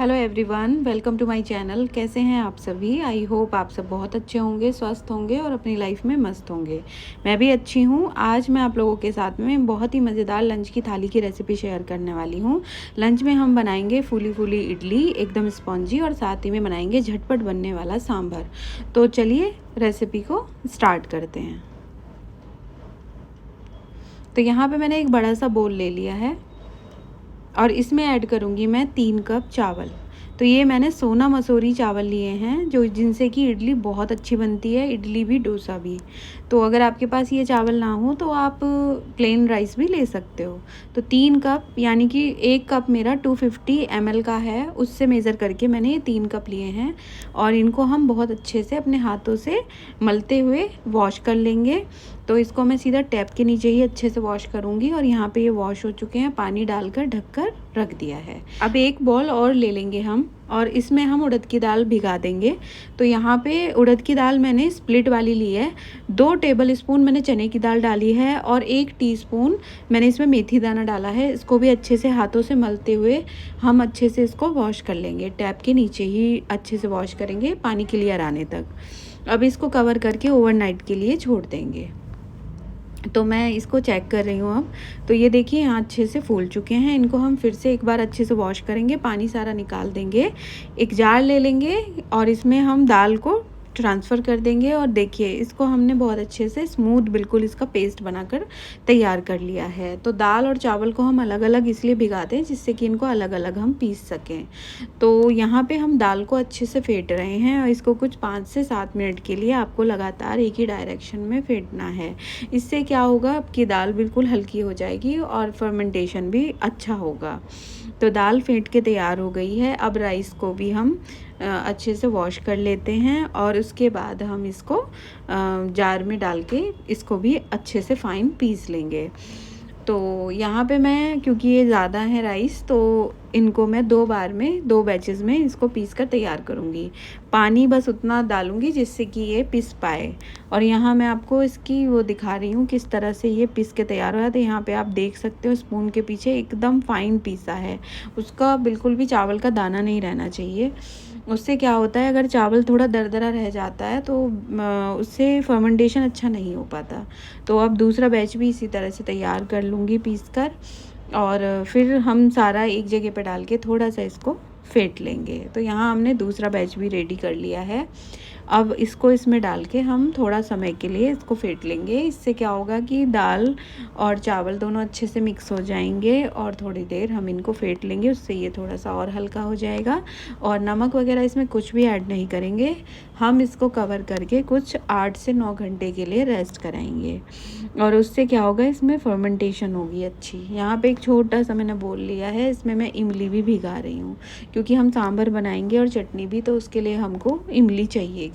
Hello everyone, welcome to my channel. कैसे हैं आप सभी? आई होप आप सब बहुत अच्छे होंगे, स्वस्थ होंगे और अपनी लाइफ में मस्त होंगे। मैं भी अच्छी हूँ। आज मैं आप लोगों के साथ में बहुत ही मज़ेदार लंच की थाली की रेसिपी शेयर करने वाली हूँ। लंच में हम बनाएंगे फूली फूली इडली, एकदम स्पॉन्जी, और साथ ही में बनाएंगे झटपट बनने वाला सांभर। तो चलिए रेसिपी को स्टार्ट करते हैं। तो यहाँ पे मैंने एक बड़ा सा बोल ले लिया है और इसमें ऐड करूँगी मैं 3 कप चावल। तो ये मैंने सोना मसूरी चावल लिए हैं, जो जिनसे कि इडली बहुत अच्छी बनती है, इडली भी डोसा भी। तो अगर आपके पास ये चावल ना हो तो आप प्लेन राइस भी ले सकते हो। तो 3 कप यानी कि 1 कप मेरा 250 ml का है, उससे मेज़र करके मैंने ये 3 कप लिए हैं। और इनको हम बहुत अच्छे से अपने हाथों से मलते हुए वॉश कर लेंगे। तो इसको मैं सीधा टैप के नीचे ही अच्छे से वॉश करूँगी और यहाँ पे ये वॉश हो चुके हैं, पानी डालकर ढककर रख दिया है। अब एक बॉल और ले लेंगे हम और इसमें हम उड़द की दाल भिगा देंगे। तो यहाँ पे उड़द की दाल मैंने स्प्लिट वाली ली है। 2 टेबल स्पून मैंने चने की दाल डाली है और 1 टीस्पून मैंने इसमें मेथी दाना डाला है। इसको भी अच्छे से हाथों से मलते हुए हम अच्छे से इसको वॉश कर लेंगे। टैप के नीचे ही अच्छे से वॉश करेंगे, पानी क्लियर आने तक। अब इसको कवर करके ओवरनाइट के लिए छोड़ देंगे। तो मैं इसको चेक कर रही हूँ अब। तो ये देखिए यहाँ अच्छे से फूल चुके हैं। इनको हम फिर से एक बार अच्छे से वॉश करेंगे, पानी सारा निकाल देंगे। एक जार ले लेंगे और इसमें हम दाल को ट्रांसफ़र कर देंगे। और देखिए इसको हमने बहुत अच्छे से स्मूथ बिल्कुल इसका पेस्ट बनाकर तैयार कर लिया है। तो दाल और चावल को हम अलग अलग इसलिए भिगाते हैं जिससे कि इनको अलग अलग हम पीस सकें। तो यहाँ पे हम दाल को अच्छे से फेंट रहे हैं और इसको कुछ 5 से 7 मिनट के लिए आपको लगातार एक ही डायरेक्शन में फेंटना है। इससे क्या होगा, आपकी दाल बिल्कुल हल्की हो जाएगी और फर्मेंटेशन भी अच्छा होगा। तो दाल फेंट के तैयार हो गई है। अब राइस को भी हम अच्छे से वॉश कर लेते हैं और उसके बाद हम इसको जार में डाल के इसको भी अच्छे से फाइन पीस लेंगे। तो यहाँ पे मैं, क्योंकि ये ज़्यादा है राइस, तो इनको मैं 2 बार में 2 बैचेस में इसको पीस कर तैयार करूँगी। पानी बस उतना डालूँगी जिससे कि ये पिस पाए। और यहाँ मैं आपको इसकी वो दिखा रही हूँ किस तरह से ये पिस के तैयार हुआ है। तो यहाँ पे आप देख सकते हो स्पून के पीछे एकदम फाइन पीसा है। उसका बिल्कुल भी चावल का दाना नहीं रहना चाहिए। उससे क्या होता है, अगर चावल थोड़ा दरदरा रह जाता है तो उससे फर्मेंटेशन अच्छा नहीं हो पाता। तो अब दूसरा बैच भी इसी तरह से तैयार कर लूँगी पीस कर, और फिर हम सारा एक जगह पे डाल के थोड़ा सा इसको फेंट लेंगे। तो यहाँ हमने दूसरा बैच भी रेडी कर लिया है। अब इसको इसमें डाल के हम थोड़ा समय के लिए इसको फेंट लेंगे। इससे क्या होगा कि दाल और चावल दोनों अच्छे से मिक्स हो जाएंगे और थोड़ी देर हम इनको फेंट लेंगे, उससे ये थोड़ा सा और हल्का हो जाएगा। और नमक वगैरह इसमें कुछ भी ऐड नहीं करेंगे। हम इसको कवर करके कुछ 8 से 9 घंटे के लिए रेस्ट कराएंगे और उससे क्या होगा, इसमें फर्मेंटेशन होगी अच्छी। यहाँ पे एक छोटा सा मैंने बोल लिया है, इसमें मैं इमली भी भिगा रही हूँ क्योंकि हम सांभर बनाएंगे और चटनी भी, तो उसके लिए हमको इमली चाहिएगी।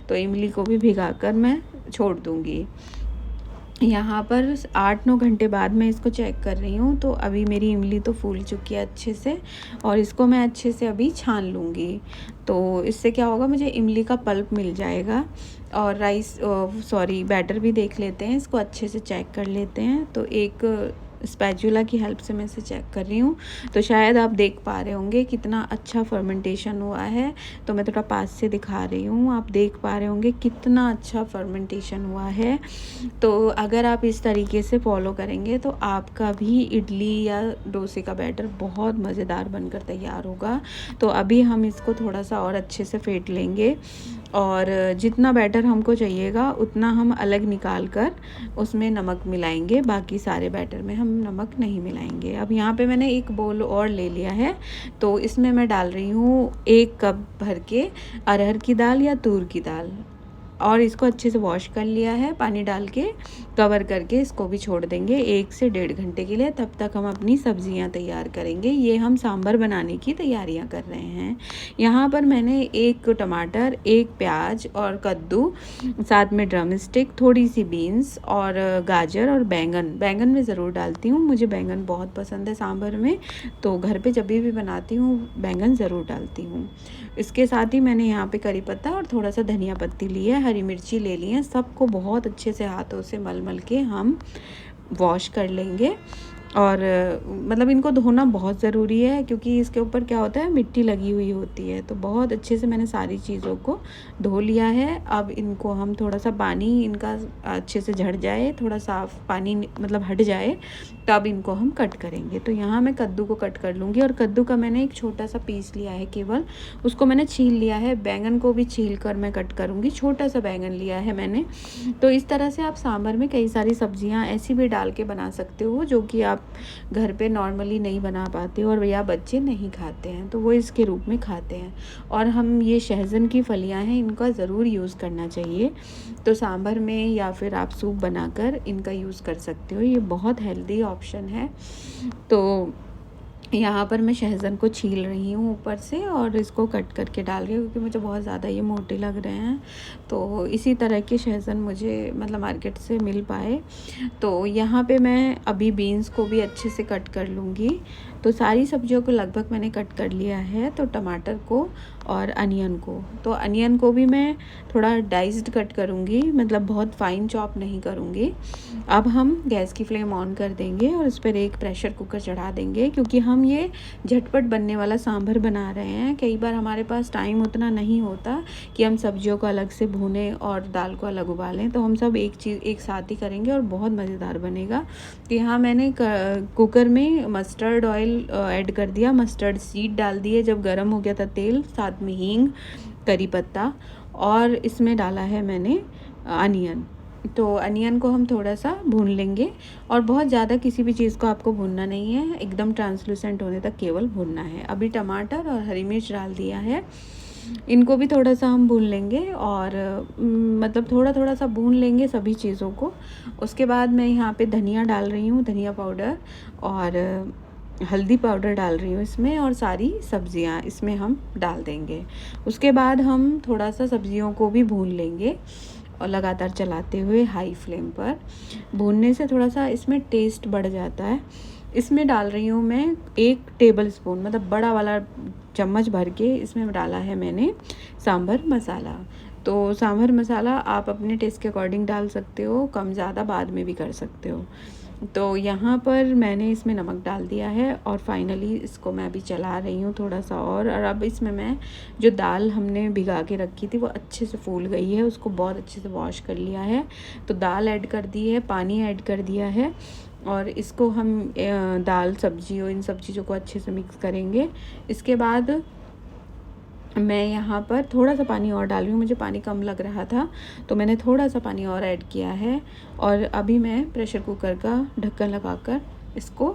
तो इमली को भी भिगा कर मैं छोड़ दूँगी। यहाँ पर 8-9 घंटे बाद मैं इसको चेक कर रही हूँ, तो अभी मेरी इमली तो फूल चुकी है अच्छे से और इसको मैं अच्छे से अभी छान लूँगी। तो इससे क्या होगा, मुझे इमली का पल्प मिल जाएगा। और बैटर भी देख लेते हैं, इसको अच्छे से चेक कर लेते हैं। तो एक स्पैचुला की हेल्प से मैं इसे चेक कर रही हूँ। तो शायद आप देख पा रहे होंगे कितना अच्छा फर्मेंटेशन हुआ है। तो मैं थोड़ा पास से दिखा रही हूँ, आप देख पा रहे होंगे कितना अच्छा फर्मेंटेशन हुआ है। तो अगर आप इस तरीके से फॉलो करेंगे तो आपका भी इडली या डोसे का बैटर बहुत मज़ेदार बनकर तैयार होगा। तो अभी हम इसको थोड़ा सा और अच्छे से फेंट लेंगे और जितना बैटर हमको चाहिएगा उतना हम अलग निकाल कर उसमें नमक मिलाएंगे। बाकी सारे बैटर में हम नमक नहीं मिलाएंगे। अब यहाँ पे मैंने एक बोल और ले लिया है, तो इसमें मैं डाल रही हूँ 1 कप भर के अरहर की दाल या तूर की दाल, और इसको अच्छे से वॉश कर लिया है। पानी डाल के कवर करके इसको भी छोड़ देंगे 1 से 1.5 घंटे के लिए। तब तक हम अपनी सब्जियां तैयार करेंगे। ये हम सांभर बनाने की तैयारियां कर रहे हैं। यहाँ पर मैंने 1 टमाटर, 1 प्याज और कद्दू, साथ में ड्रम स्टिक, थोड़ी सी बीन्स और गाजर और बैंगन मैं ज़रूर डालती हूँ। मुझे बैंगन बहुत पसंद है सांभर में, तो घर पे जब भी बनाती हूँ बैंगन ज़रूर डालती हूँ। इसके साथ ही मैंने यहाँ पे करी पत्ता और थोड़ा सा धनिया पत्ती ली है, हरी मिर्ची ले ली है। सबको बहुत अच्छे से हाथों से मल के हम वॉश कर लेंगे और मतलब इनको धोना बहुत ज़रूरी है, क्योंकि इसके ऊपर क्या होता है, मिट्टी लगी हुई होती है। तो बहुत अच्छे से मैंने सारी चीज़ों को धो लिया है। अब इनको हम थोड़ा सा पानी इनका अच्छे से झड़ जाए, थोड़ा साफ़ पानी मतलब हट जाए, तब इनको हम कट करेंगे। तो यहाँ मैं कद्दू को कट कर लूँगी, और कद्दू का मैंने एक छोटा सा पीस लिया है केवल, उसको मैंने छील लिया है। बैंगन को भी छील कर मैं कट करूँगी, छोटा सा बैंगन लिया है मैंने। तो इस तरह से आप सांभर में कई सारी सब्जियां ऐसी भी डाल के बना सकते हो, जो कि आप घर पे नॉर्मली नहीं बना पाते हो और या बच्चे नहीं खाते हैं, तो वो इसके रूप में खाते हैं। और हम ये सहजन की फलियां हैं, इनका ज़रूर यूज़ करना चाहिए। तो सांभर में या फिर आप सूप बनाकर इनका यूज़ कर सकते हो, ये बहुत हेल्दी ऑप्शन है। तो यहाँ पर मैं सहजन को छील रही हूँ ऊपर से, और इसको कट करके डाल रही हूँ, क्योंकि मुझे बहुत ज़्यादा ये मोटे लग रहे हैं। तो इसी तरह के सहजन मुझे मतलब मार्केट से मिल पाए। तो यहाँ पे मैं अभी बीन्स को भी अच्छे से कट कर लूँगी। तो सारी सब्जियों को लगभग मैंने कट कर लिया है। तो टमाटर को और अनियन को, तो अनियन को भी मैं थोड़ा डाइस्ड कट करूँगी, मतलब बहुत फाइन चॉप नहीं करूँगी। अब हम गैस की फ्लेम ऑन कर देंगे और इस पर एक प्रेशर कुकर चढ़ा देंगे, क्योंकि हम ये झटपट बनने वाला सांभर बना रहे हैं। कई बार हमारे पास टाइम उतना नहीं होता कि हम सब्जियों को अलग से भूनें और दाल को अलग उबालें, तो हम सब एक चीज़ एक साथ ही करेंगे और बहुत मज़ेदार बनेगा। तो यहाँ मैंने कुकर में मस्टर्ड ऑयल ऐड कर दिया, मस्टर्ड सीड डाल दिए। जब गर्म हो गया था तेल, साथ में हींग, करी पत्ता, और इसमें डाला है मैंने अनियन। तो अनियन को हम थोड़ा सा भून लेंगे, और बहुत ज़्यादा किसी भी चीज़ को आपको भूनना नहीं है, एकदम ट्रांसलूसेंट होने तक केवल भूनना है। अभी टमाटर और हरी मिर्च डाल दिया है, इनको भी थोड़ा सा हम भून लेंगे, और मतलब थोड़ा थोड़ा सा भून लेंगे सभी चीज़ों को। उसके बाद मैं यहाँ पे धनिया डाल रही हूँ, धनिया पाउडर, और हल्दी पाउडर डाल रही हूँ इसमें, और सारी सब्जियाँ इसमें हम डाल देंगे। उसके बाद हम थोड़ा सा सब्जियों को भी भून लेंगे, और लगातार चलाते हुए हाई फ्लेम पर। भूनने से थोड़ा सा इसमें टेस्ट बढ़ जाता है। इसमें डाल रही हूँ मैं 1 टेबल स्पून, मतलब बड़ा वाला चम्मच भर के इसमें डाला है मैंने सांभर मसाला। तो सांभर मसाला आप अपने टेस्ट के अकॉर्डिंग डाल सकते हो, कम ज़्यादा बाद में भी कर सकते हो। तो यहाँ पर मैंने इसमें नमक डाल दिया है, और फाइनली इसको मैं अभी चला रही हूँ थोड़ा सा और अब इसमें मैं जो दाल हमने भिगा के रखी थी वो अच्छे से फूल गई है, उसको बहुत अच्छे से वॉश कर लिया है। तो दाल ऐड कर दी है, पानी ऐड कर दिया है, और इसको हम दाल सब्जी और इन सब चीज़ों को अच्छे से मिक्स करेंगे। इसके बाद मैं यहाँ पर थोड़ा सा पानी और डाल रही हूँ, मुझे पानी कम लग रहा था तो मैंने थोड़ा सा पानी और ऐड किया है। और अभी मैं प्रेशर कुकर का ढक्कन लगाकर इसको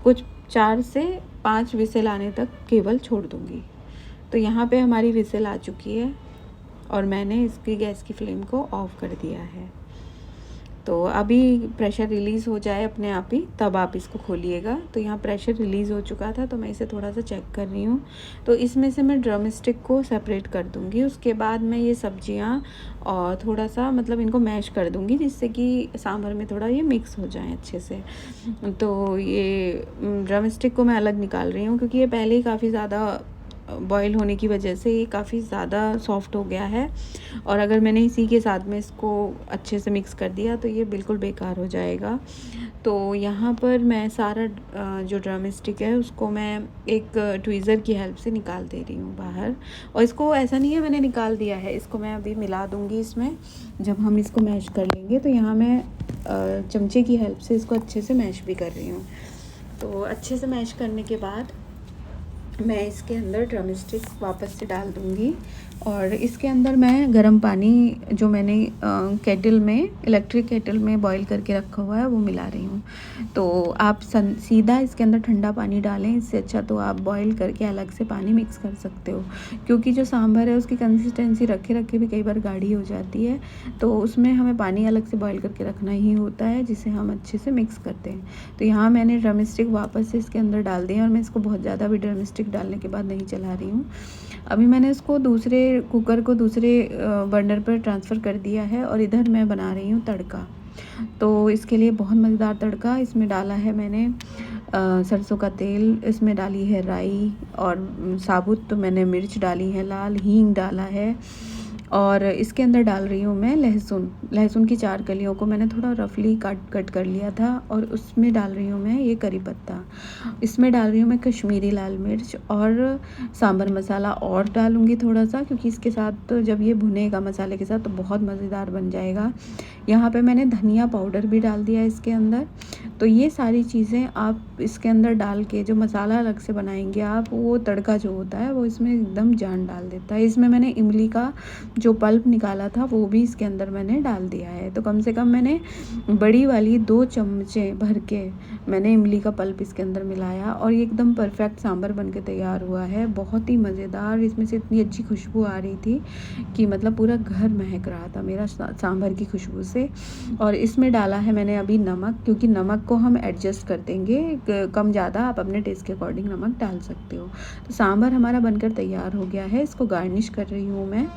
कुछ 4 से 5 विसेल आने तक केवल छोड़ दूँगी। तो यहाँ पे हमारी विसेल आ चुकी है, और मैंने इसकी गैस की फ्लेम को ऑफ़ कर दिया है। तो अभी प्रेशर रिलीज़ हो जाए अपने आप ही, तब आप इसको खोलिएगा। तो यहाँ प्रेशर रिलीज़ हो चुका था, तो मैं इसे थोड़ा सा चेक कर रही हूँ। तो इसमें से मैं ड्रम स्टिक को सेपरेट कर दूँगी। उसके बाद मैं ये सब्जियाँ और थोड़ा सा मतलब इनको मैश कर दूँगी, जिससे कि सांभर में थोड़ा ये मिक्स हो जाए अच्छे से। तो ये ड्रम स्टिक को मैं अलग निकाल रही हूँ, क्योंकि ये पहले ही काफ़ी ज़्यादा बॉयल होने की वजह से ये काफ़ी ज़्यादा सॉफ्ट हो गया है, और अगर मैंने इसी के साथ में इसको अच्छे से मिक्स कर दिया तो ये बिल्कुल बेकार हो जाएगा। तो यहाँ पर मैं सारा जो ड्रम स्टिक है उसको मैं एक ट्वीज़र की हेल्प से निकाल दे रही हूँ बाहर। और इसको ऐसा नहीं है मैंने निकाल दिया है, इसको मैं अभी मिला दूँगी इसमें जब हम इसको मैश कर लेंगे। तो यहाँ मैं चमचे की हेल्प से इसको अच्छे से मैश भी कर रही हूँ। तो अच्छे से मैश करने के बाद मैं इसके अंदर ड्रम स्टिक वापस से डाल दूँगी, और इसके अंदर मैं गर्म पानी जो मैंने केटल में इलेक्ट्रिक केटल में बॉईल करके रखा हुआ है वो मिला रही हूँ। तो आप सीधा इसके अंदर ठंडा पानी डालें, इससे अच्छा तो आप बॉईल करके अलग से पानी मिक्स कर सकते हो, क्योंकि जो सांभर है उसकी कंसिस्टेंसी रखे रखे भी कई बार गाढ़ी हो जाती है। तो उसमें हमें पानी अलग से बॉईल करके रखना ही होता है, जिसे हम अच्छे से मिक्स करते हैं। तो यहाँ मैंने ड्रम स्टिक वापस से इसके अंदर डाल दिए, और मैं इसको बहुत ज़्यादा भी ड्रम स्टिक डालने के बाद नहीं चला रही हूँ। अभी मैंने इसको दूसरे कुकर को दूसरे बर्नर पर ट्रांसफ़र कर दिया है, और इधर मैं बना रही हूँ तड़का। तो इसके लिए बहुत मज़ेदार तड़का इसमें डाला है मैंने सरसों का तेल, इसमें डाली है राई, और साबुत तो मैंने मिर्च डाली है, लाल हींग डाला है, और इसके अंदर डाल रही हूँ मैं लहसुन की 4 कलियों को मैंने थोड़ा रफली कट कर लिया था, और उसमें डाल रही हूँ मैं ये करी पत्ता। इसमें डाल रही हूँ मैं कश्मीरी लाल मिर्च और सांभर मसाला और डालूँगी थोड़ा सा, क्योंकि इसके साथ तो जब ये भुनेगा मसाले के साथ तो बहुत मज़ेदार बन जाएगा। यहाँ पे मैंने धनिया पाउडर भी डाल दिया इसके अंदर। तो ये सारी चीज़ें आप इसके अंदर डाल के जो मसाला अलग से बनाएंगे आप, वो तड़का जो होता है वो इसमें एकदम जान डाल देता है। इसमें मैंने इमली का जो पल्प निकाला था वो भी इसके अंदर मैंने डाल दिया है। तो कम से कम मैंने बड़ी वाली 2 चम्मचे भर के मैंने इमली का पल्प इसके अंदर मिलाया, और ये एकदम परफेक्ट सांभर बन के तैयार हुआ है। बहुत ही मज़ेदार, इसमें से इतनी अच्छी खुशबू आ रही थी कि मतलब पूरा घर महक रहा था मेरा सांभर की खुशबू से। और इसमें डाला है मैंने अभी नमक, क्योंकि नमक को हम एडजस्ट कर देंगे, कम ज़्यादा आप अपने टेस्ट के अकॉर्डिंग नमक डाल सकते हो। तो सांभर हमारा बनकर तैयार हो गया है। इसको गार्निश कर रही हूँ मैं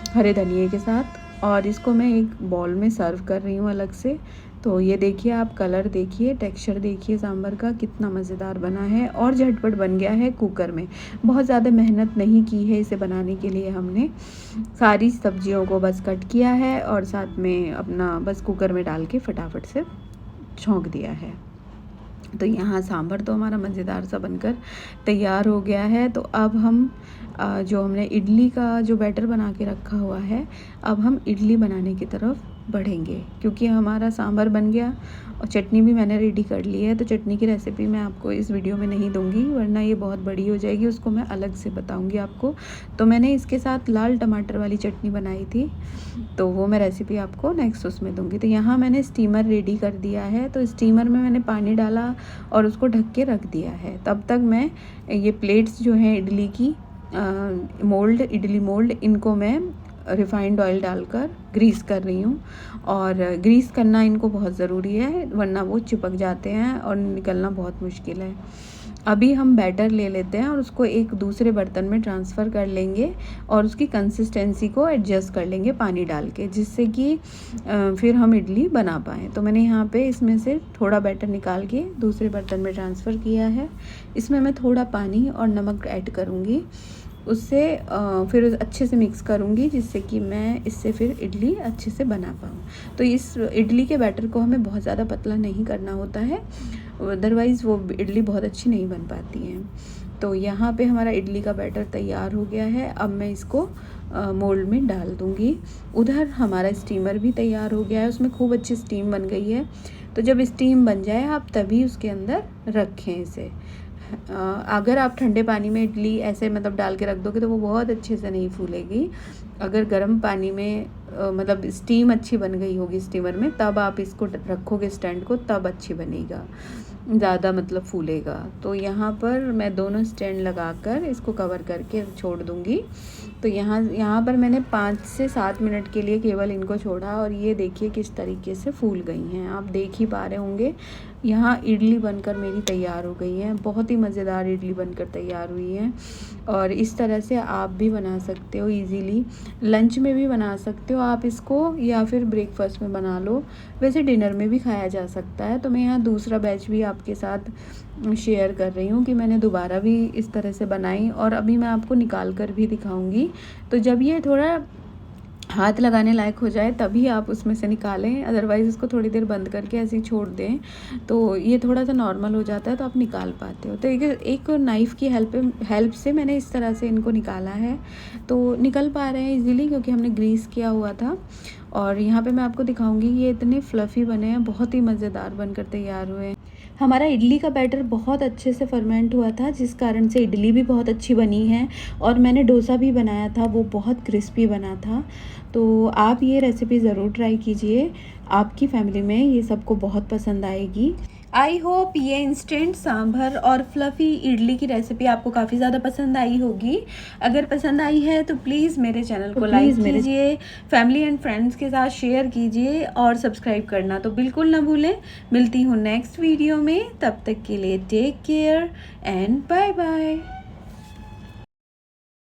हरे धनिए के साथ, और इसको मैं एक बाउल में सर्व कर रही हूँ अलग से। तो ये देखिए आप, कलर देखिए, टेक्सचर देखिए सांभर का कितना मज़ेदार बना है और झटपट बन गया है कुकर में। बहुत ज़्यादा मेहनत नहीं की है इसे बनाने के लिए। हमने सारी सब्जियों को बस कट किया है और साथ में अपना बस कुकर में डाल के फटाफट से छौंक दिया है। तो यहाँ सांभर तो हमारा मज़ेदार सा बनकर तैयार हो गया है। तो अब हम जो हमने इडली का जो बैटर बना के रखा हुआ है, अब हम इडली बनाने की तरफ बढ़ेंगे, क्योंकि हमारा सांभर बन गया और चटनी भी मैंने रेडी कर ली है। तो चटनी की रेसिपी मैं आपको इस वीडियो में नहीं दूंगी, वरना ये बहुत बड़ी हो जाएगी, उसको मैं अलग से बताऊंगी आपको। तो मैंने इसके साथ लाल टमाटर वाली चटनी बनाई थी, तो वो मैं रेसिपी आपको नेक्स्ट उसमें दूंगी। तो यहाँ मैंने स्टीमर रेडी कर दिया है। तो स्टीमर में मैंने पानी डाला और उसको ढक के रख दिया है। तब तक मैं ये प्लेट्स जो हैं इडली की इडली मोल्ड, इनको मैं रिफ़ाइंड ऑयल डालकर ग्रीस कर रही हूँ। और ग्रीस करना इनको बहुत ज़रूरी है, वरना वो चिपक जाते हैं और निकलना बहुत मुश्किल है। अभी हम बैटर ले लेते हैं और उसको एक दूसरे बर्तन में ट्रांसफ़र कर लेंगे और उसकी कंसिस्टेंसी को एडजस्ट कर लेंगे पानी डाल के, जिससे कि फिर हम इडली बना पाएँ। तो मैंने यहाँ पे इसमें से थोड़ा बैटर निकाल के दूसरे बर्तन में ट्रांसफ़र किया है। इसमें मैं थोड़ा पानी और नमक ऐड करूँगी, उससे फिर अच्छे से मिक्स करूँगी, जिससे कि मैं इससे फिर इडली अच्छे से बना पाऊँ। तो इस इडली के बैटर को हमें बहुत ज़्यादा पतला नहीं करना होता है, अदरवाइज़ वो इडली बहुत अच्छी नहीं बन पाती हैं। तो यहाँ पे हमारा इडली का बैटर तैयार हो गया है। अब मैं इसको मोल्ड में डाल दूँगी। उधर हमारा स्टीमर भी तैयार हो गया है, उसमें खूब अच्छी स्टीम बन गई है। तो जब स्टीम बन जाए आप तभी उसके अंदर रखें इसे। अगर आप ठंडे पानी में इडली ऐसे मतलब डाल के रख दोगे तो वो बहुत अच्छे से नहीं फूलेगी। अगर गर्म पानी में मतलब स्टीम अच्छी बन गई होगी स्टीमर में, तब आप इसको रखोगे स्टैंड को, तब अच्छी बनेगा, ज़्यादा मतलब फूलेगा। तो यहाँ पर मैं दोनों स्टैंड लगाकर इसको कवर करके छोड़ दूँगी। तो यहाँ पर मैंने 5 से 7 मिनट के लिए केवल इनको छोड़ा, और ये देखिए किस तरीके से फूल गई हैं। आप देख ही पा रहे होंगे। यहाँ इडली बनकर मेरी तैयार हो गई है, बहुत ही मज़ेदार इडली बनकर तैयार हुई है। और इस तरह से आप भी बना सकते हो इजीली, लंच में भी बना सकते हो आप इसको, या फिर ब्रेकफास्ट में बना लो। वैसे डिनर में भी खाया जा सकता है। तो मैं यहाँ दूसरा बैच भी आपके साथ शेयर कर रही हूँ कि मैंने दोबारा भी इस तरह से बनाई, और अभी मैं आपको निकाल कर भी दिखाऊंगी। तो जब ये थोड़ा हाथ लगाने लायक हो जाए तभी आप उसमें से निकालें, अदरवाइज़ इसको थोड़ी देर बंद करके ऐसे ही छोड़ दें, तो ये थोड़ा सा नॉर्मल हो जाता है तो आप निकाल पाते हो। तो एक नाइफ़ की हेल्प से मैंने इस तरह से इनको निकाला है। तो निकल पा रहे हैं इजीली, क्योंकि हमने ग्रीस किया हुआ था। और यहाँ पे मैं आपको दिखाऊंगी, ये इतने फ्लफ़ी बने हैं, बहुत ही मज़ेदार बनकर तैयार हुए हैं। हमारा इडली का बैटर बहुत अच्छे से फर्मेंट हुआ था, जिस कारण से इडली भी बहुत अच्छी बनी है। और मैंने डोसा भी बनाया था, वो बहुत क्रिस्पी बना था। तो आप ये रेसिपी ज़रूर ट्राई कीजिए, आपकी फैमिली में ये सबको बहुत पसंद आएगी। आई होप ये इंस्टेंट सांभर और फ्लफ़ी इडली की रेसिपी आपको काफ़ी ज़्यादा पसंद आई होगी। अगर पसंद आई है तो प्लीज़ मेरे चैनल को लाइक कीजिए, फैमिली एंड फ्रेंड्स के साथ शेयर कीजिए, और सब्सक्राइब करना तो बिल्कुल ना भूलें। मिलती हूँ नेक्स्ट वीडियो में, तब तक के लिए take care and bye bye.